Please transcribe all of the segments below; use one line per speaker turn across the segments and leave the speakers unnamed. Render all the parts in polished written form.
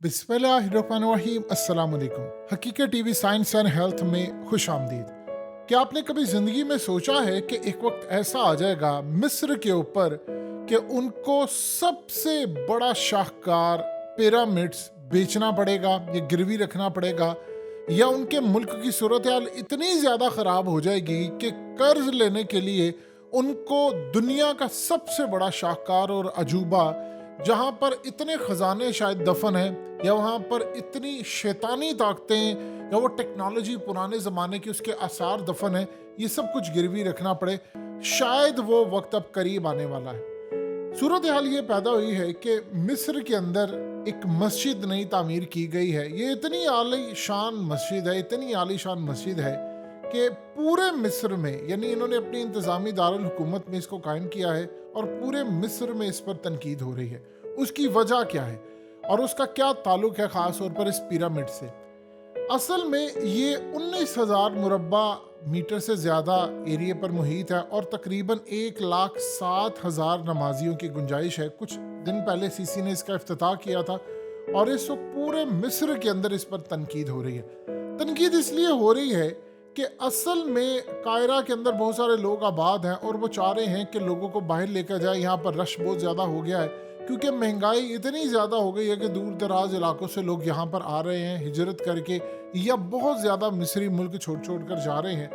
बिस्मिल्लाहिर्रहमानिर्रहीम। अस्सलाम वालेकुम। हकीकत टीवी साइंस एंड हेल्थ में खुश आमदीद। क्या आपने कभी ज़िंदगी में सोचा है कि एक वक्त ऐसा आ जाएगा मिस्र के ऊपर कि उनको सबसे बड़ा शाहकार पिरामिड्स बेचना पड़ेगा या गिरवी रखना पड़ेगा, या उनके मुल्क की सूरत हाल इतनी ज़्यादा ख़राब हो जाएगी कि कर्ज लेने के लिए उनको दुनिया का सबसे बड़ा शाहकार और अजूबा, जहाँ पर इतने ख़जाने शायद दफन हैं, या वहाँ पर इतनी शैतानी ताकतें, या वो टेक्नोलॉजी पुराने ज़माने की उसके आसार दफन है, ये सब कुछ गिरवी रखना पड़े। शायद वो वक्त अब करीब आने वाला है। सूरत हाल ये पैदा हुई है कि मिस्र के अंदर एक मस्जिद नई तामीर की गई है। ये इतनी आली शान मस्जिद है, इतनी आली शान मस्जिद है कि पूरे मिस्र में, यानी इन्होंने अपनी इंतज़ामी दारुल हुकूमत में इसको कायम किया है और पूरे मिस्र में इस पर तनकीद हो रही है। उसकी वजह क्या है और उसका क्या ताल्लुक है ख़ास तौर पर इस पिरामिड से? असल में ये 19,000 मुरब्बा मीटर से ज़्यादा एरिया पर मुहित है और तकरीबन 1,07,000 नमाजियों की गुंजाइश है। कुछ दिन पहले सीसी ने इसका इफ्तिताह किया था और इस वक्त पूरे मिस्र के अंदर इस पर तनकीद हो रही है। तनकीद इसलिए हो रही है कि असल में कायरा के अंदर बहुत सारे लोग आबाद हैं और वो चाह रहे हैं कि लोगों को बाहर लेकर जाए। यहाँ पर रश बहुत ज़्यादा हो गया है क्योंकि महंगाई इतनी ज़्यादा हो गई है कि दूर दराज इलाकों से लोग यहाँ पर आ रहे हैं हिजरत करके, या बहुत ज़्यादा मिस्री मुल्क छोड़ कर जा रहे हैं।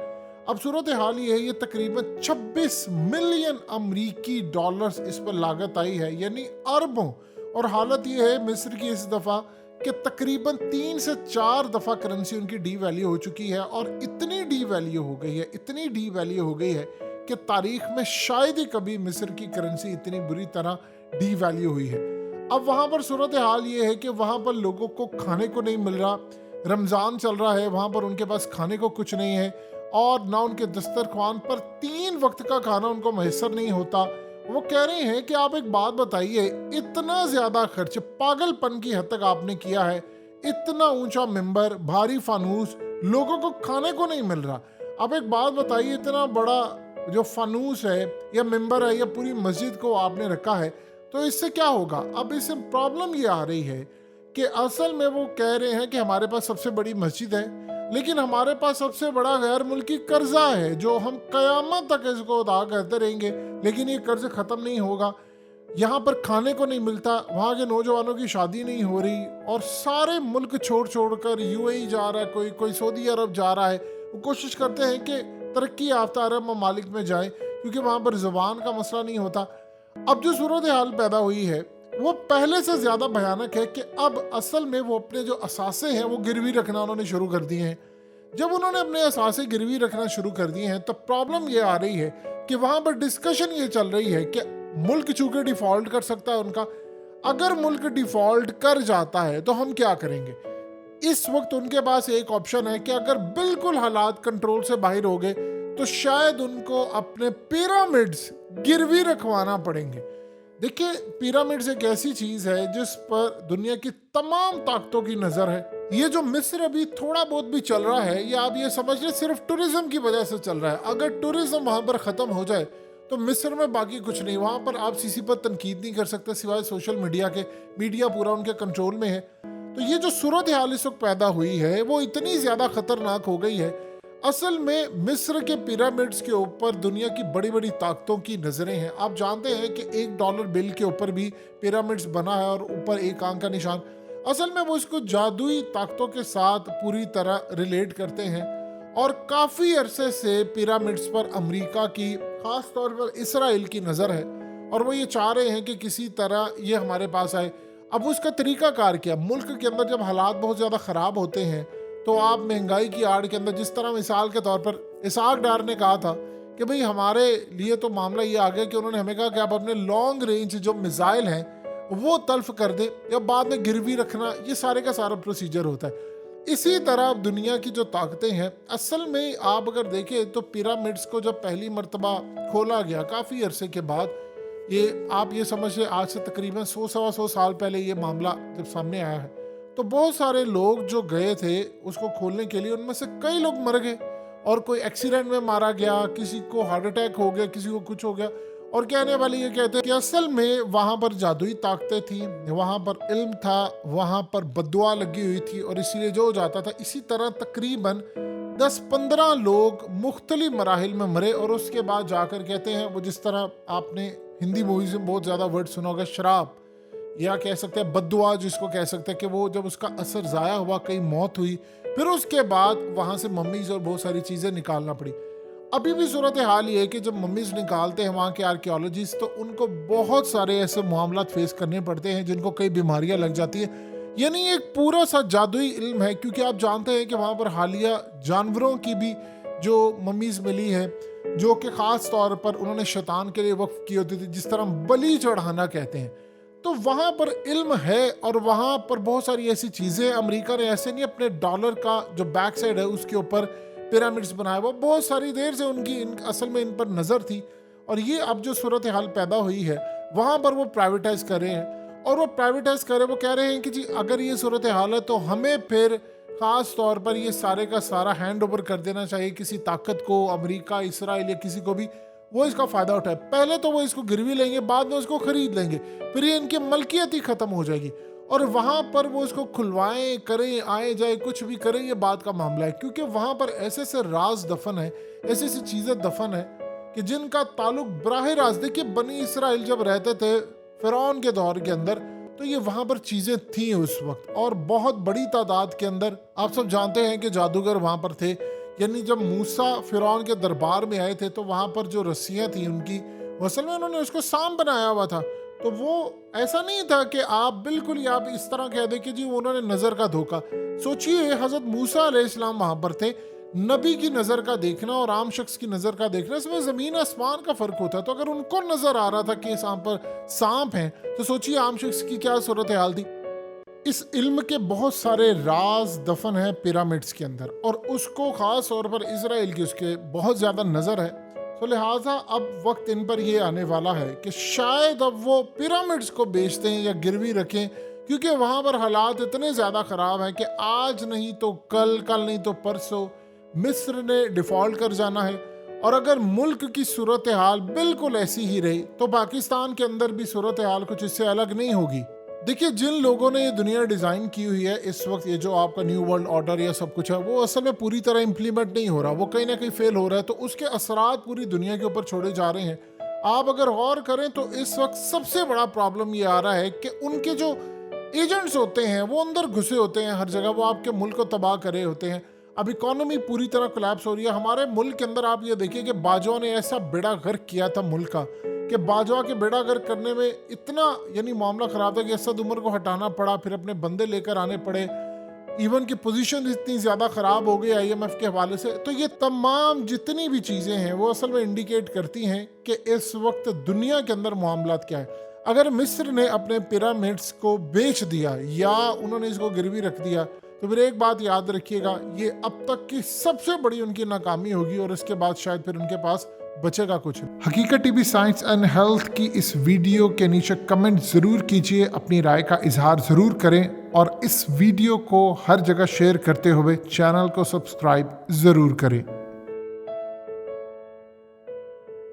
अब सूरत हाल ये है, ये तकरीबन 26 मिलियन अमरीकी डॉलर्स इस पर लागत आई है, यानी अरबों। और हालत ये है मिस्र की इस दफ़ा कि तकरीबन 3 से 4 दफ़ा करेंसी उनकी डी वैल्यू हो चुकी है, और इतनी डी वैल्यू हो गई है, इतनी डी वैल्यू हो गई है कि तारीख में शायद ही कभी मिस्र की करेंसी इतनी बुरी तरह डी वैल्यू हुई है। अब वहाँ पर सूरत हाल ये है कि वहाँ पर लोगों को खाने को नहीं मिल रहा। रमज़ान चल रहा है, वहाँ पर उनके पास खाने को कुछ नहीं है, और ना उनके दस्तरख्वान पर 3 वक्त का खाना उनको मैसर नहीं होता। वो कह रहे हैं कि आप एक बात बताइए, इतना ज़्यादा खर्च पागलपन की हद तक आपने किया है, इतना ऊंचा मिंबर, भारी फानूस, लोगों को खाने को नहीं मिल रहा। अब एक बात बताइए, इतना बड़ा जो फानूस है या मिंबर है या पूरी मस्जिद को आपने रखा है, तो इससे क्या होगा? अब इससे प्रॉब्लम ये आ रही है कि असल में वो कह रहे हैं कि हमारे पास सबसे बड़ी मस्जिद है, लेकिन हमारे पास सबसे बड़ा गैर मुल्की कर्जा है जो हम कयामत तक इसको अदा करते रहेंगे, लेकिन ये कर्ज ख़त्म नहीं होगा। यहाँ पर खाने को नहीं मिलता, वहाँ के नौजवानों की शादी नहीं हो रही, और सारे मुल्क छोड़ कर यूएई जा रहा है, कोई सऊदी अरब जा रहा है। वो कोशिश करते हैं कि तरक्की याफ्ता अरब ममालिक में जाए क्योंकि वहाँ पर ज़ुबान का मसला नहीं होता। अब जो सूरत हाल पैदा हुई है वो पहले से ज़्यादा भयानक है कि अब असल में वो अपने जो असासे हैं वो गिरवी रखना उन्होंने शुरू कर दिए हैं। जब उन्होंने अपने असासे गिरवी रखना शुरू कर दिए हैं तो प्रॉब्लम ये आ रही है कि वहाँ पर डिस्कशन ये चल रही है कि मुल्क चूंकि डिफ़ॉल्ट कर सकता है उनका, अगर मुल्क डिफ़ॉल्ट कर जाता है तो हम क्या करेंगे। इस वक्त उनके पास एक ऑप्शन है कि अगर बिल्कुल हालात कंट्रोल से बाहर हो गए तो शायद उनको अपने पिरामिड्स गिरवी रखवाना पड़ेंगे। देखिए, पिरामिड्स एक ऐसी चीज है जिस पर दुनिया की तमाम ताकतों की नजर है। ये जो मिस्र अभी थोड़ा बहुत भी चल रहा है, ये आप ये समझ लें सिर्फ टूरिज्म की वजह से चल रहा है। अगर टूरिज्म वहां पर खत्म हो जाए तो मिस्र में बाकी कुछ नहीं। वहां पर आप सीसी पर तनकीद नहीं कर सकते सिवाय सोशल मीडिया के। मीडिया पूरा उनके कंट्रोल में है। तो ये जो सूरत हाल इस वक्त पैदा हुई है वो इतनी ज्यादा खतरनाक हो गई है। असल में मिस्र के पिरामिड्स के ऊपर दुनिया की बड़ी बड़ी ताकतों की नज़रें हैं। आप जानते हैं कि $1 बिल के ऊपर भी पिरामिड्स बना है और ऊपर एक आंख का निशान। असल में वो इसको जादुई ताकतों के साथ पूरी तरह रिलेट करते हैं, और काफ़ी अरसे से पिरामिड्स पर अमेरिका की, ख़ास तौर पर इसराइल की नज़र है, और वो ये चाह रहे हैं कि किसी तरह ये हमारे पास आए। अब उसका तरीक़ाकार क्या? मुल्क के अंदर जब हालात बहुत ज़्यादा ख़राब होते हैं तो आप महंगाई की आड़ के अंदर, जिस तरह मिसाल के तौर पर इसहाक डार ने कहा था कि भाई हमारे लिए तो मामला ये आ गया कि उन्होंने हमें कहा कि आप अपने लॉन्ग रेंज जो मिसाइल हैं वो तल्फ कर दें या बाद में गिरवी रखना, ये सारे का सारा प्रोसीजर होता है। इसी तरह दुनिया की जो ताकतें हैं, असल में आप अगर देखें तो पिरामिड्स को जब पहली मर्तबा खोला गया काफ़ी अरसे के बाद, ये आप ये समझिए आज से तकरीबन 100-125 साल पहले ये मामला जब सामने आया है, तो बहुत सारे लोग जो गए थे उसको खोलने के लिए, उनमें से कई लोग मर गए, और कोई एक्सीडेंट में मारा गया, किसी को हार्ट अटैक हो गया, किसी को कुछ हो गया, और कहने वाले ये कहते हैं कि असल में वहाँ पर जादुई ताकतें थी, वहाँ पर इल्म था, वहाँ पर बद्दुआ लगी हुई थी, और इसीलिए जो हो जाता था इसी तरह तकरीबन 10-15 लोग मुख्तलिफ मराहिल में मरे। और उसके बाद जाकर कहते हैं वो, जिस तरह आपने हिंदी मूवीज में बहुत ज़्यादा वर्ड सुना होगा, शराब, या कह सकते हैं बद्दुआ जिसको कह सकते हैं, कि वो जब उसका असर ज़ाया हुआ, कहीं मौत हुई, फिर उसके बाद वहाँ से मम्मीज़ और बहुत सारी चीज़ें निकालना पड़ी। अभी भी सूरत हाल ये है कि जब मम्मीज़ निकालते हैं वहाँ के आर्कियोलॉजिस्ट, तो उनको बहुत सारे ऐसे मामलात फेस करने पड़ते हैं जिनको कई बीमारियाँ लग जाती है। यानी एक पूरा सा जादुई इल्म है, क्योंकि आप जानते हैं कि वहाँ पर हालिया जानवरों की भी जो मम्मीज़ मिली हैं, जो कि ख़ास तौर पर उन्होंने शैतान के लिए वक्फ की होती थी, जिस तरह बलि चढ़ाना कहते हैं। तो वहाँ पर इल्म है, और वहाँ पर बहुत सारी ऐसी चीज़ें, अमेरिका ने ऐसे नहीं अपने डॉलर का जो बैक साइड है उसके ऊपर पिरामिड्स बनाए, वो बहुत सारी देर से उनकी असल में इन पर नज़र थी। और ये अब जो सूरत हाल पैदा हुई है, वहाँ पर वो प्राइवेटाइज कर रहे हैं, और वो प्राइवेटाइज कर रहे, वो कह रहे हैं कि जी अगर ये सूरत हाल है तो हमें फिर ख़ास तौर पर ये सारे का सारा हैंड ओवर कर देना चाहिए किसी ताकत को, अमेरिका, इसराइल या किसी को भी, वो इसका फ़ायदा उठाए। पहले तो वो इसको गिरवी लेंगे, बाद में उसको ख़रीद लेंगे, फिर ये इनकी मलकियत ही ख़त्म हो जाएगी, और वहाँ पर वो इसको खुलवाएं, करें, आए जाए, कुछ भी करें, ये बात का मामला है। क्योंकि वहाँ पर ऐसे ऐसे राज दफन है, ऐसी ऐसी चीज़ें दफन है कि जिनका ताल्लुक बराह रास्त, देखिए बनी इसराइल जब रहते थे फ़िरौन के दौर के अंदर, तो ये वहाँ पर चीज़ें थी उस वक्त, और बहुत बड़ी तादाद के अंदर। आप सब जानते हैं कि जादूगर वहाँ पर थे, यानी जब मूसा फ़िरौन के दरबार में आए थे तो वहाँ पर जो रस्सियाँ थी उनकी, असल में उन्होंने उसको सांप बनाया हुआ था। तो वो ऐसा नहीं था कि आप बिल्कुल ही आप इस तरह कह दें कि जी उन्होंने नज़र का धोखा। सोचिए हज़रत मूसा अलैहिस्सलाम वहाँ पर थे, नबी की नज़र का देखना और आम शख्स की नज़र का देखना, इसमें ज़मीन आसमान का फ़र्क होता है। तो अगर उनको नज़र आ रहा था कि इस आम पर सांप हैं, तो सोचिए आम शख्स की क्या सूरत हाल थी। इस इल्म के बहुत सारे राज दफन है पिरामिड्स के अंदर, और उसको ख़ास तौर पर इसराइल की उसके बहुत ज़्यादा नज़र है। तो लिहाजा अब वक्त इन पर ये आने वाला है कि शायद अब वो पिरामिड्स को बेच दें या गिरवी रखें, क्योंकि वहाँ पर हालात इतने ज़्यादा ख़राब हैं कि आज नहीं तो कल, कल नहीं तो परसों मिस्र ने डिफ़ॉल्ट कर जाना है। और अगर मुल्क की सूरत हाल बिल्कुल ऐसी ही रही तो पाकिस्तान के अंदर भी सूरत हाल कुछ इससे अलग नहीं होगी। देखिए जिन लोगों ने ये दुनिया डिज़ाइन की हुई है इस वक्त, ये जो आपका न्यू वर्ल्ड ऑर्डर या सब कुछ है, वो असल में पूरी तरह इम्प्लीमेंट नहीं हो रहा, वो कहीं ना कहीं फेल हो रहा है। तो उसके असरात पूरी दुनिया के ऊपर छोड़े जा रहे हैं। आप अगर गौर करें तो इस वक्त सबसे बड़ा प्रॉब्लम ये आ रहा है कि उनके जो एजेंट्स होते हैं वो अंदर घुसे होते हैं हर जगह, वो आपके मुल्क को तबाह करे होते हैं। अब इकोनॉमी पूरी तरह कोलैप्स हो रही है हमारे मुल्क के अंदर। आप ये देखिए कि बाजवा ने ऐसा बेड़ा गर्क किया था मुल्क का कि बाजवा के बेड़ा गर्क करने में इतना यानी मामला ख़राब था कि असद उमर को हटाना पड़ा, फिर अपने बंदे लेकर आने पड़े। इवन की पोजीशन इतनी ज़्यादा ख़राब हो गई IMF के हवाले से। तो ये तमाम जितनी भी चीज़ें हैं वो असल में इंडिकेट करती हैं कि इस वक्त दुनिया के अंदर मामलात क्या है। अगर मिस्र ने अपने पिरामिड्स को बेच दिया या उन्होंने इसको गिरवी रख दिया तो फिर एक बात याद रखिएगा, ये अब तक की सबसे बड़ी उनकी नाकामी होगी, और इसके बाद शायद फिर उनके पास बचेगा कुछ। हकीकत टीवी साइंस एंड हेल्थ की इस वीडियो के नीचे कमेंट ज़रूर कीजिए, अपनी राय का इजहार ज़रूर करें, और इस वीडियो को हर जगह शेयर करते हुए चैनल को सब्सक्राइब ज़रूर करें।